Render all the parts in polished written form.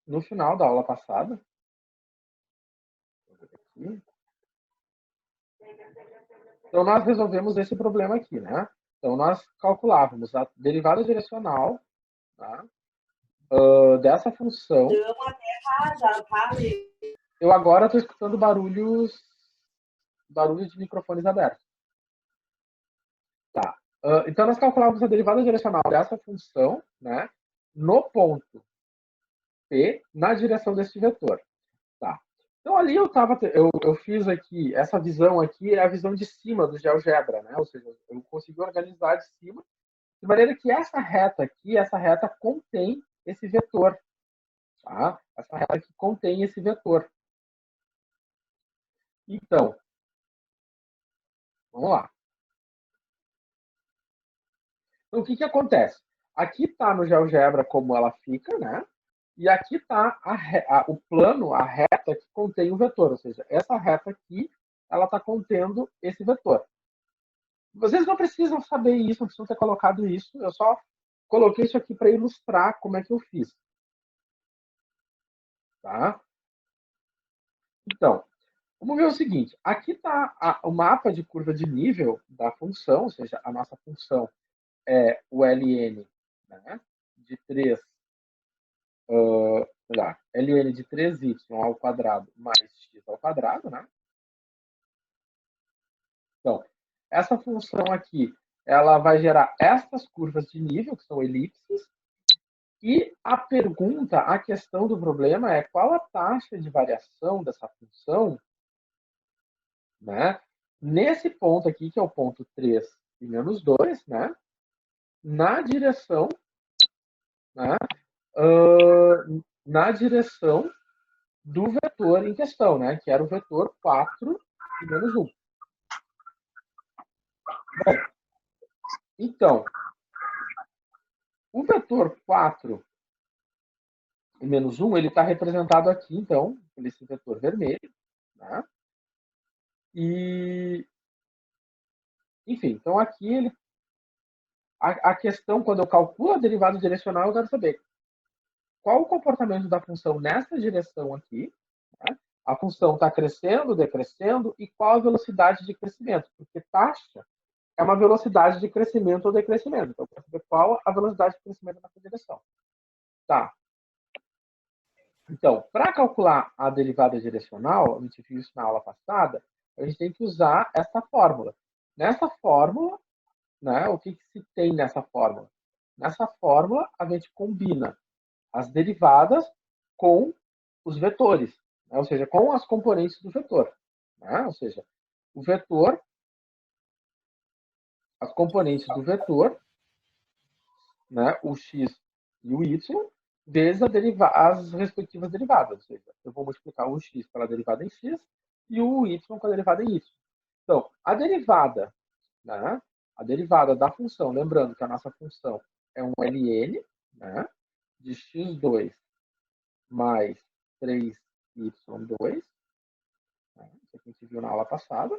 no final da aula passada, aqui, então nós resolvemos esse problema aqui, né? Então nós calculávamos a derivada direcional, tá? Dessa função. Eu agora estou escutando barulho de microfones abertos. Tá. Então nós calculávamos a derivada direcional dessa função, né, no ponto P, na direção desse vetor. Tá. Então ali eu fiz aqui, essa visão aqui é a visão de cima do GeoGebra, né? Ou seja, eu consegui organizar de cima, de maneira que essa reta aqui, essa reta contém esse vetor. Tá? Essa reta aqui contém esse vetor. Então, vamos lá. Então, o que, que acontece? Aqui está no GeoGebra como ela fica, né? E aqui está o plano, a reta que contém o vetor. Ou seja, essa reta aqui, ela está contendo esse vetor. Vocês não precisam saber isso, não precisam ter colocado isso. Eu só coloquei isso aqui para ilustrar como é que eu fiz. Tá? Então, vamos ver o seguinte. Aqui está o mapa de curva de nível da função, ou seja, a nossa função é o ln, né, de 3, ln de 3y ao quadrado mais x ao quadrado, né? Então, essa função aqui, ela vai gerar estas curvas de nível, que são elipses, e a pergunta, a questão do problema é qual a taxa de variação dessa função, né, nesse ponto aqui, que é o ponto 3 e menos 2, né, na direção, né, na direção do vetor em questão, né, que era o vetor 4 e menos 1. Bom, então, o vetor 4 e menos 1, ele está representado aqui, então, por esse vetor vermelho, né? E, enfim, então aqui a questão, quando eu calculo a derivada direcional, eu quero saber qual o comportamento da função nessa direção aqui, né? A função está crescendo, decrescendo, e qual a velocidade de crescimento, porque taxa é uma velocidade de crescimento ou decrescimento. Então, eu quero saber qual a velocidade de crescimento nessa direção. Tá. Então, para calcular a derivada direcional, a gente viu isso na aula passada, a gente tem que usar essa fórmula. Nessa fórmula, né, o que se tem nessa fórmula? Nessa fórmula, a gente combina as derivadas com os vetores, né, ou seja, com as componentes do vetor. Né, ou seja, o vetor, as componentes do vetor, né, o x e o y, vezes as respectivas derivadas. Ou seja, eu vou multiplicar o x pela derivada em x e o y com a derivada em y. Então, a derivada, né, a derivada da função, lembrando que a nossa função é um ln, né, de x2 mais 3y2, né, isso aqui a gente viu na aula passada.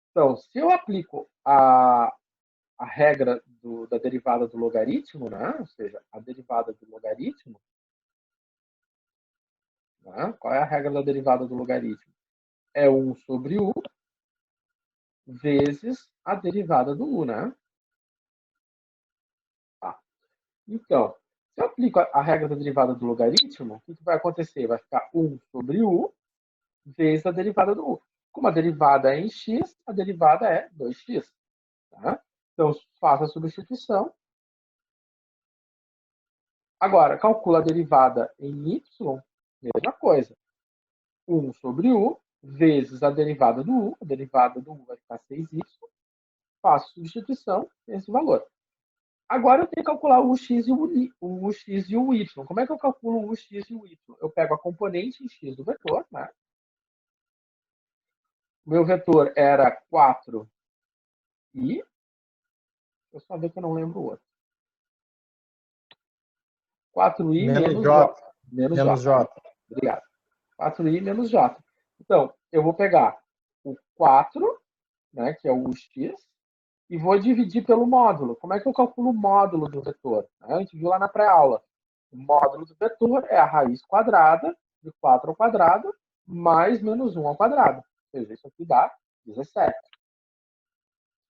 Então, se eu aplico a regra da derivada do logaritmo, né? Ou seja, a derivada do logaritmo, né? Qual é a regra da derivada do logaritmo? É 1 sobre u vezes a derivada do u, né? Tá. Então, se eu aplico a regra da derivada do logaritmo, o que vai acontecer? Vai ficar 1 sobre u vezes a derivada do u. Como a derivada é em x, a derivada é 2x. Tá? Então, faço a substituição. Agora, calcula a derivada em y, mesma coisa. 1 sobre u vezes a derivada do u. A derivada do u vai ficar 6y. Faço substituição, esse valor. Agora eu tenho que calcular o x e o x e o y. Como é que eu calculo o x e o y? Eu pego a componente em x do vetor, né? O meu vetor era 4i. Eu só ver que eu não lembro o outro. 4i menos j. Menos j. Obrigado. 4i menos j. Então, eu vou pegar o 4, né, que é o x, e vou dividir pelo módulo. Como é que eu calculo o módulo do vetor? A gente viu lá na pré-aula. O módulo do vetor é a raiz quadrada de 4 ao quadrado mais menos 1 ao quadrado. Ou seja, isso aqui dá 17.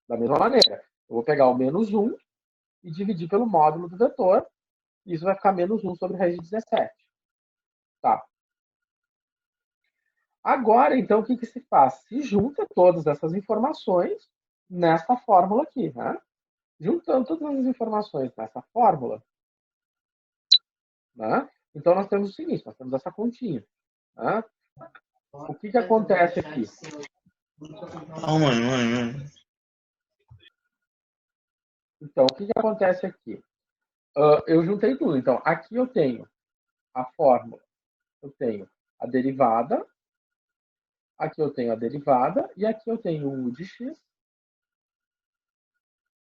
Da mesma maneira, eu vou pegar o menos 1 e dividir pelo módulo do vetor, e isso vai ficar menos 1 sobre raiz de 17. Tá. Agora, então, o que, que se faz? Se junta todas essas informações nessa fórmula aqui. Né? Juntando todas as informações nessa fórmula, né? Então nós temos o seguinte, nós temos essa continha. Né? O que, que acontece aqui? Então, o que, que acontece aqui? Eu juntei tudo. Então, aqui eu tenho a fórmula, eu tenho a derivada, aqui eu tenho a derivada, e aqui eu tenho o u de x,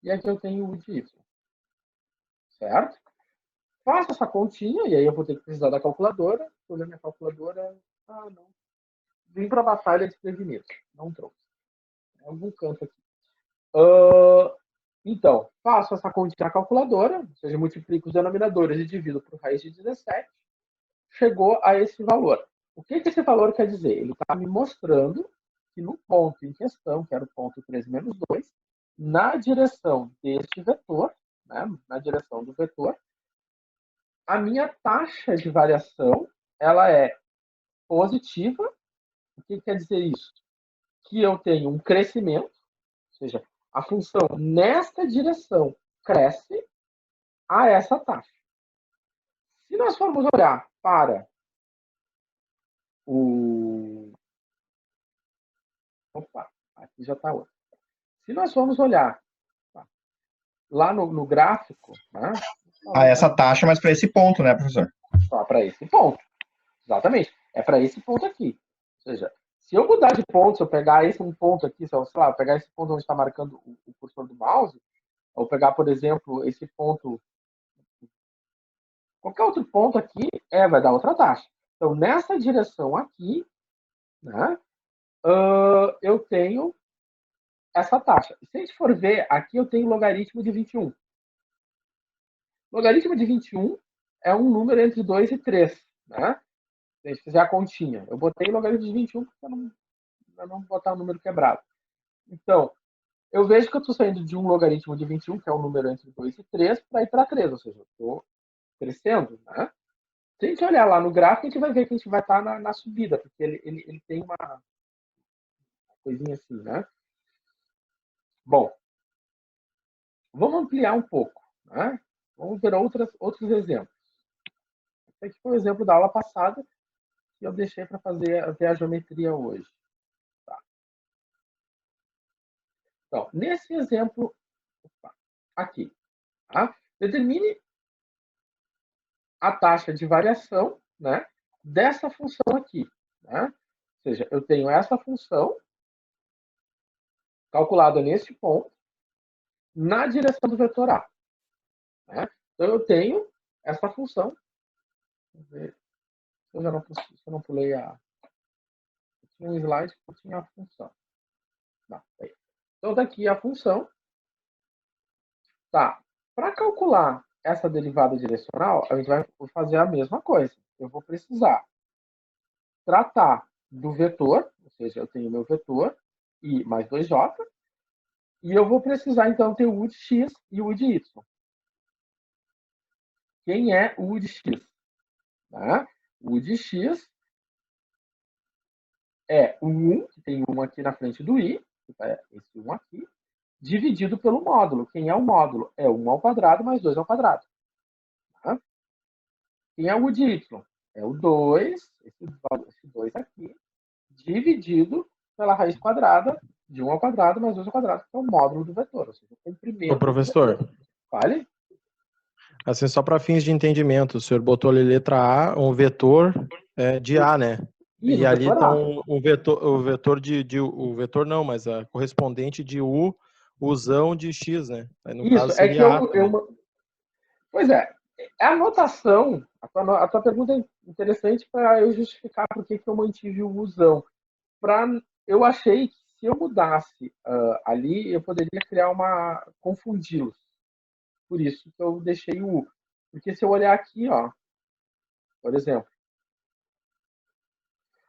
e aqui eu tenho o u de y. Certo? Faço essa continha, e aí eu vou ter que precisar da calculadora. Estou olhando minha calculadora. Ah, não. Vim para a batalha desprevenido. Não trouxe. Em algum canto aqui. Então, faço essa continha na calculadora, ou seja, multiplico os denominadores e divido por raiz de 17. Chegou a esse valor. O que, que esse valor quer dizer? Ele está me mostrando que no ponto em questão, que era o ponto 3 menos 2, na direção deste vetor, né, na direção do vetor, a minha taxa de variação ela é positiva. O que quer dizer isso? Que eu tenho um crescimento, ou seja, a função nesta direção cresce a essa taxa. Se nós formos olhar para o... Opa, aqui já está outro. Se nós formos olhar lá no gráfico... Né? Essa taxa, mas para esse ponto, né, professor? Só para esse ponto. Exatamente. É para esse ponto aqui. Ou seja, se eu mudar de ponto, se eu pegar esse um ponto aqui, se eu, sei lá, pegar esse ponto onde está marcando o cursor do mouse, ou pegar, por exemplo, esse ponto, qualquer outro ponto aqui, vai dar outra taxa. Então, nessa direção aqui, né, eu tenho essa taxa. Se a gente for ver, aqui eu tenho logaritmo de 21. Logaritmo de 21 é um número entre 2 e 3. Né? Se a gente fizer a continha. Eu botei logaritmo de 21 porque eu não vou botar o número quebrado. Então, eu vejo que eu estou saindo de um logaritmo de 21, que é um número entre 2 e 3, para ir para 3, ou seja, eu estou crescendo. Né? Se a gente olhar lá no gráfico, a gente vai ver que a gente vai estar na subida, porque ele tem uma coisinha assim, né? Bom, vamos ampliar um pouco. Né? Vamos ver outros exemplos. Esse aqui foi o exemplo da aula passada, que eu deixei para fazer a geometria hoje. Tá. Então, nesse exemplo, aqui, tá? Determine a taxa de variação, né, dessa função aqui. Né? Ou seja, eu tenho essa função calculada nesse ponto na direção do vetor A. Né? Então, eu tenho essa função. Vamos ver se eu não pulei a... Eu tinha um slide que tinha a função. Não, aí. Então, daqui a função. Tá. Para calcular essa derivada direcional, a gente vai fazer a mesma coisa. Eu vou precisar tratar do vetor, ou seja, eu tenho meu vetor, i mais 2j, e eu vou precisar, então, ter o u de x e o u de y. Quem é o u de x? Né? O u de x é o 1, que tem 1 aqui na frente do i, que é esse 1 aqui, dividido pelo módulo. Quem é o módulo? É 1 ao quadrado mais 2 ao quadrado. Tá? Quem é o u de y? É o 2, esse 2 aqui, dividido pela raiz quadrada de 1 ao quadrado mais 2 ao quadrado, que é o módulo do vetor. Ou seja, o comprimento. Ô, professor. Vale? Assim, só para fins de entendimento, o senhor botou ali letra A, um vetor de A, né? Isso, e ali vetor está A. o vetor o vetor não, mas a correspondente de U, usão de X, né? Aí, no Isso, caso, é que seria A também. Pois é, a anotação, a tua pergunta é interessante para eu justificar por que eu mantive o usão. Eu achei que se eu mudasse ali, eu poderia criar confundi-los. Por isso que eu deixei o U. Porque se eu olhar aqui, ó, Por exemplo,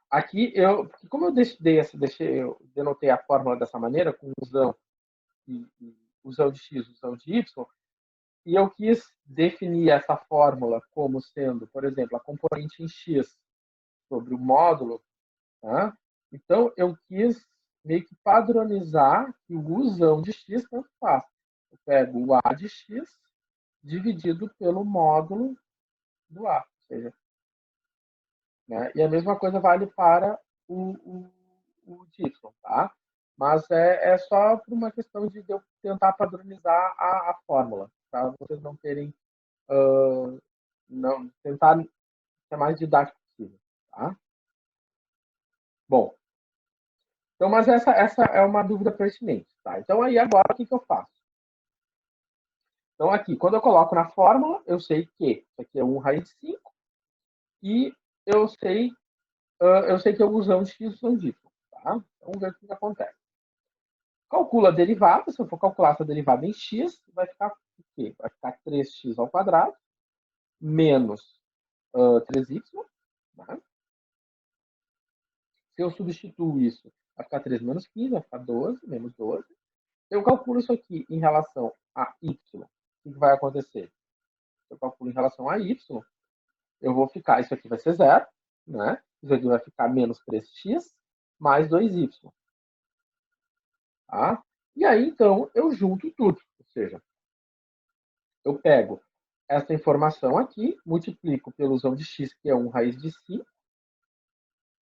aqui, como eu eu denotei a fórmula dessa maneira, com usão de x, usão de y, e eu quis definir essa fórmula como sendo, por exemplo, a componente em x sobre o módulo, tá? Então, eu quis meio que padronizar que o usão de x tanto faz. Eu pego o a de x dividido pelo módulo do a. Ou seja, né? E a mesma coisa vale para o de y, tá? Mas é só por uma questão de eu tentar padronizar a fórmula, para vocês não terem, não tentar ser mais didático possível, tá? Bom, então, mas essa é uma dúvida pertinente, tá? Então, aí agora o que eu faço? Então, aqui, quando eu coloco na fórmula, eu sei que isso aqui é 1 raiz de 5 e eu sei que eu uso de x usando de y, tá? Então, vamos ver o que acontece. Calcula a derivada, se eu for calcular essa derivada em x, vai ficar o quê? Vai ficar 3x ao quadrado menos 3y, tá? Se eu substituo isso, vai ficar 3 menos 15, vai ficar 12, menos 12. Eu calculo isso aqui em relação a y. O que vai acontecer? Se eu calculo em relação a y, eu vou ficar, isso aqui vai ser zero, né? Isso aqui vai ficar menos 3x mais 2y. Tá? E aí, então, eu junto tudo. Ou seja, eu pego essa informação aqui, multiplico pela usão de x, que é 1 raiz de 5,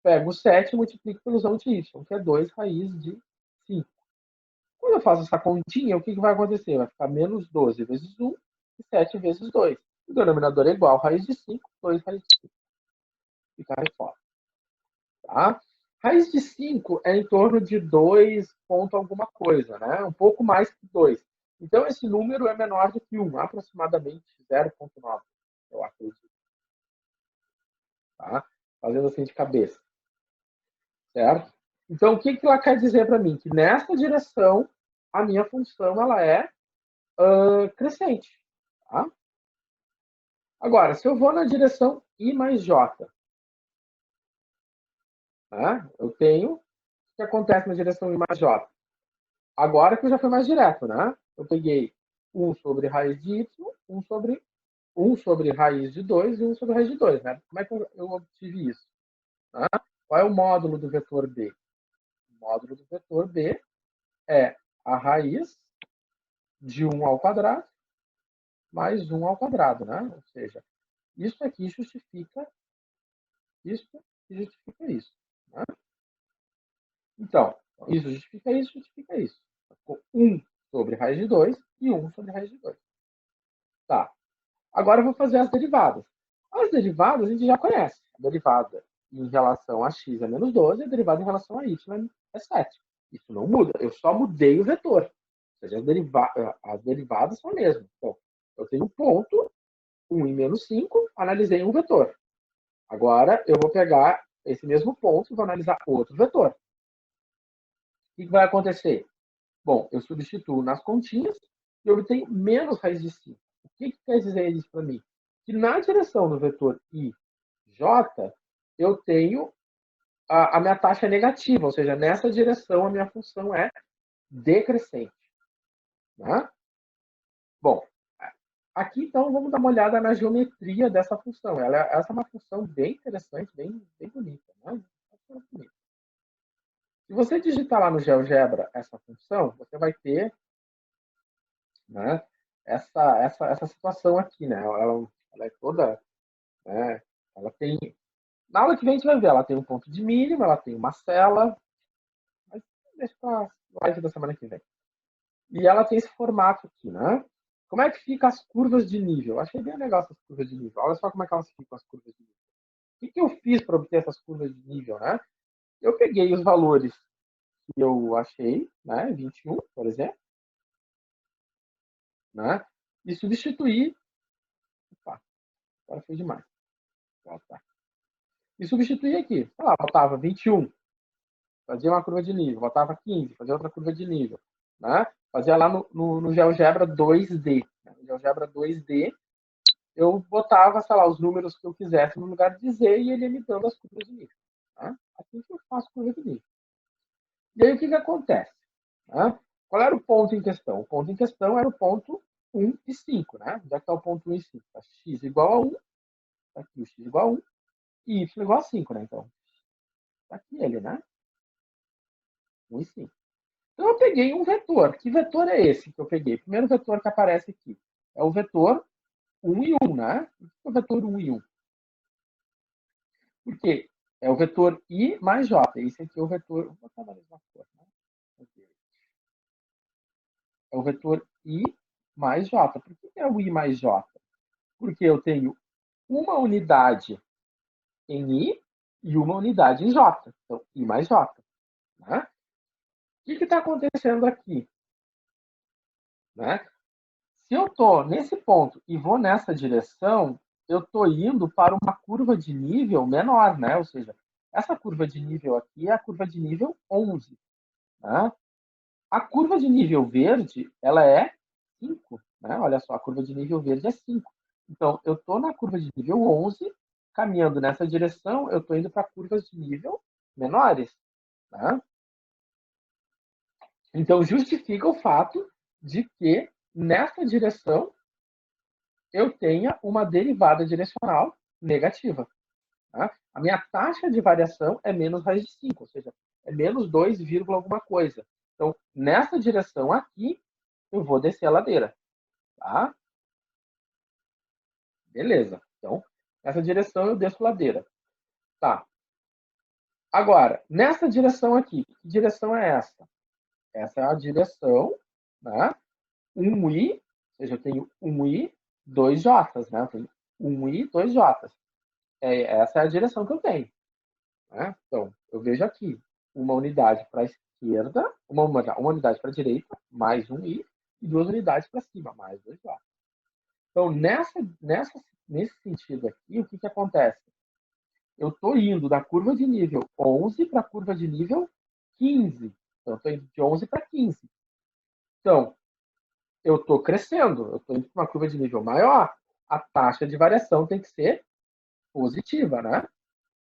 pego 7 e multiplico pela usão de y, que é 2 raiz de 5. Quando eu faço essa continha, o que vai acontecer? Vai ficar menos 12 vezes 1 e 7 vezes 2. O denominador é igual a raiz de 5, 2 raiz de 5. Fica aí fora. Tá? Raiz de 5 é em torno de 2 ponto alguma coisa, né? Um pouco mais que 2. Então, esse número é menor do que 1, aproximadamente 0,9, eu acredito. Tá? Fazendo assim de cabeça. Certo? Então, o que ela quer dizer para mim? Que nessa direção, a minha função ela é crescente. Tá? Agora, se eu vou na direção I mais J, né? Eu tenho o que acontece na direção I mais J. Agora que eu já fui mais direto, né? Eu peguei 1 sobre raiz de y, 1 sobre raiz de 2 e 1 sobre raiz de 2, né? Como é que eu obtive isso? Né? Qual é o módulo do vetor B? O módulo do vetor B é a raiz de 1 ao quadrado mais 1 ao quadrado, né? Ou seja, isso aqui justifica isso e justifica isso. Né? Então, isso justifica isso, justifica isso. Ficou 1 sobre raiz de 2 e 1 sobre raiz de 2. Tá. Agora eu vou fazer as derivadas. As derivadas a gente já conhece. A derivada em relação a x é menos 12 e a derivada em relação a y é 7. Isso não muda. Eu só mudei o vetor. Ou seja, as derivadas são as mesmas. Então, eu tenho um ponto, 1 e menos 5, analisei um vetor. Agora, eu vou pegar esse mesmo ponto e vou analisar outro vetor. O que vai acontecer? Bom, eu substituo nas continhas e eu obtenho menos raiz de 5. O que quer dizer isso para mim? Que na direção do vetor I, J, eu tenho a minha taxa negativa, ou seja, nessa direção a minha função é decrescente. Né? Bom, aqui então vamos dar uma olhada na geometria dessa função. Essa é uma função bem interessante, bem bonita. Né? Se você digitar lá no GeoGebra essa função, você vai ter, né, essa situação aqui. Né? Ela é toda... Né, ela tem... Na aula que vem a gente vai ver, ela tem um ponto de mínimo, ela tem uma cela, mas deixa para a live da semana que vem. E ela tem esse formato aqui, né? Como é que ficam as curvas de nível? Achei bem legal essas curvas de nível. Olha só como é que elas ficam, as curvas de nível. O que eu fiz para obter essas curvas de nível, né? Eu peguei os valores que eu achei, né? 21, por exemplo, né? E substituí... Opa, agora foi demais. E substituí aqui. Sei lá, botava 21, fazia uma curva de nível. Botava 15, fazia outra curva de nível. Né? Fazia lá no GeoGebra 2D. No GeoGebra 2D, eu botava, sei lá, os números que eu quisesse no lugar de Z e ele ia me dando as curvas de nível. Tá? Assim que eu faço curva de nível. E aí o que, que acontece? Tá? Qual era o ponto em questão? O ponto em questão era o ponto 1 e 5. Né? Onde é que está o ponto 1 e 5? Tá x igual a 1, tá aqui o x igual a 1 e y igual a 5. Né? Então, tá aqui ele, né? 1 e 5. Então eu peguei um vetor. Que vetor é esse que eu peguei? O primeiro vetor que aparece aqui é o vetor 1 e 1, né? Por que é o vetor 1 e 1? Porque é o vetor i mais j. Esse aqui é o vetor... Vou botar na mesma cor, né? É o vetor i mais j. Por que é o i mais j? Porque eu tenho uma unidade em i e uma unidade em j. Então, i mais j. Né? O que está acontecendo aqui? Né? Se eu estou nesse ponto e vou nessa direção, eu estou indo para uma curva de nível menor, né? Ou seja, essa curva de nível aqui é a curva de nível 11. Né? A curva de nível verde, ela é 5. Né? Olha só, a curva de nível verde é 5. Então, eu estou na curva de nível 11, caminhando nessa direção, eu estou indo para curvas de nível menores. Né? Então, justifica o fato de que, nessa direção, eu tenha uma derivada direcional negativa. Tá? A minha taxa de variação é menos raiz de 5, ou seja, é menos 2, alguma coisa. Então, nessa direção aqui, eu vou descer a ladeira. Tá? Beleza. Então, nessa direção eu desço a ladeira. Tá. Agora, nessa direção aqui, que direção é essa? Essa é a direção, né? 1i, ou seja, eu tenho 1i, 2j, né? Eu tenho 1i, 2j. Essa é a direção que eu tenho. Né? Então, eu vejo aqui uma unidade para a esquerda, uma unidade para a direita, mais 1i, e 2 unidades para cima, mais 2j. Então, nesse sentido aqui, o que, que acontece? Eu estou indo da curva de nível 11 para a curva de nível 15. Então, eu estou indo de 11 para 15. Então, eu estou crescendo, eu estou indo para uma curva de nível maior, a taxa de variação tem que ser positiva, né? O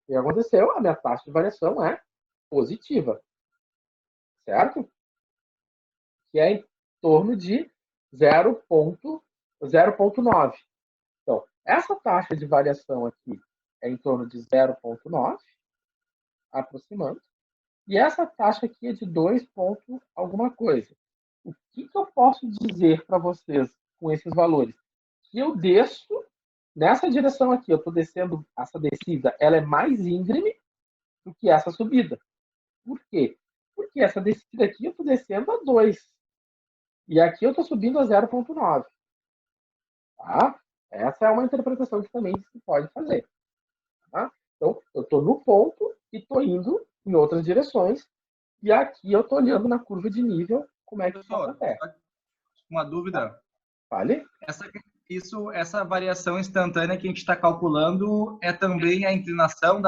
que aconteceu? A minha taxa de variação é positiva, certo? Que é em torno de 0,9. Então, essa taxa de variação aqui é em torno de 0,9, aproximando. E essa taxa aqui é de 2 ponto alguma coisa. O que, que eu posso dizer para vocês com esses valores? Que eu desço nessa direção aqui, eu estou descendo, essa descida, ela é mais íngreme do que essa subida. Por quê? Porque essa descida aqui eu estou descendo a 2. E aqui eu estou subindo a 0,9. Tá? Essa é uma interpretação que também se pode fazer. Tá? Então, eu estou no ponto e estou indo em outras direções. E aqui eu estou olhando na curva de nível como é que isso acontece. Uma dúvida. Vale? Essa variação instantânea que a gente está calculando é também a inclinação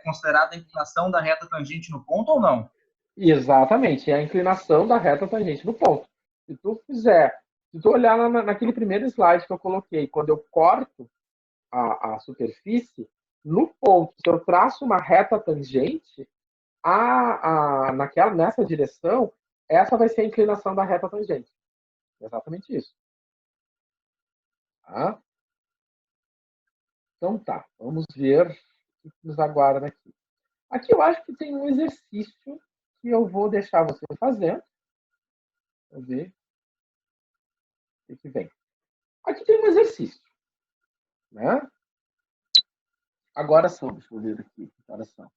considerada a inclinação da reta tangente no ponto ou não? Exatamente, é a inclinação da reta tangente no ponto. Se tu olhar naquele primeiro slide que eu coloquei, quando eu corto a superfície, no ponto, se eu traço uma reta tangente, nessa direção, essa vai ser a inclinação da reta tangente. Exatamente isso. Tá? Então tá, vamos ver o que nos aguarda aqui. Aqui eu acho que tem um exercício que eu vou deixar você fazendo. Vamos ver o que vem. Aqui tem um exercício. Né? Agora são, deixa eu ver aqui, agora são.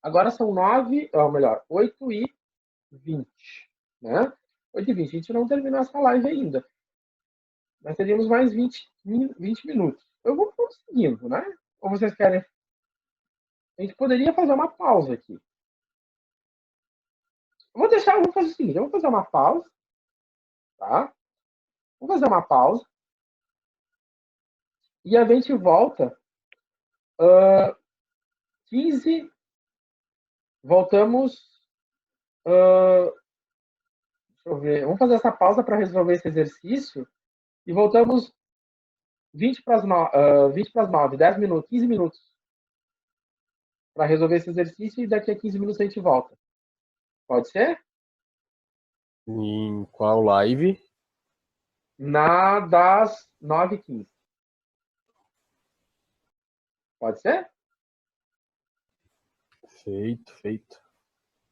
Agora são 8h20. Né? 8h20, a gente não terminou essa live ainda. Nós teríamos mais 20 minutos. Eu vou conseguindo, né? Ou vocês querem... A gente poderia fazer uma pausa aqui. Eu vou fazer o seguinte, eu vou fazer uma pausa. Tá? Vou fazer uma pausa. E a gente volta 15. Voltamos. Deixa eu ver. Vamos fazer essa pausa para resolver esse exercício. E voltamos 20 para as 9, 10 minutos, 15 minutos para resolver esse exercício e daqui a 15 minutos a gente volta. Pode ser? Em qual live? Na das 9h15. Pode ser? Feito.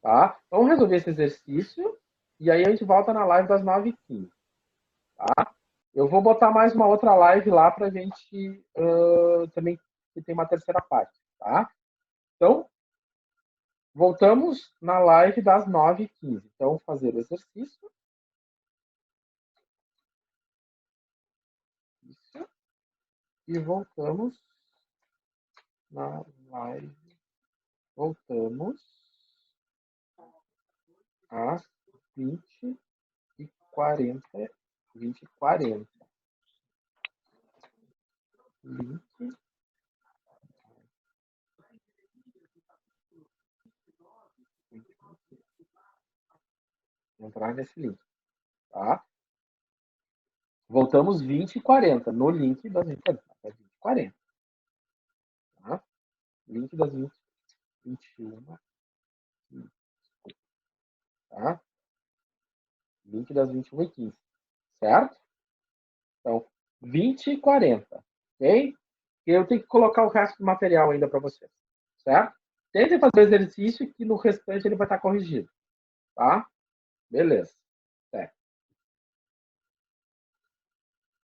Tá? Vamos resolver esse exercício e aí a gente volta na live das 9h15. Tá? Eu vou botar mais uma outra live lá para a gente também, que tem uma terceira parte. Tá? Então, voltamos na live das 9h15. Então, fazer o exercício. Isso. E voltamos na live. Voltamos às 20h40. 20h40. Link. Entrar nesse link. Tá? Voltamos 20h40 no link das 20h40. Tá? Link das 21. Tá? Link das 21h15. Certo? Então, 20h40. Ok? Eu tenho que colocar o resto do material ainda para vocês. Certo? Tentem fazer o exercício que no restante ele vai estar corrigido. Tá? Beleza.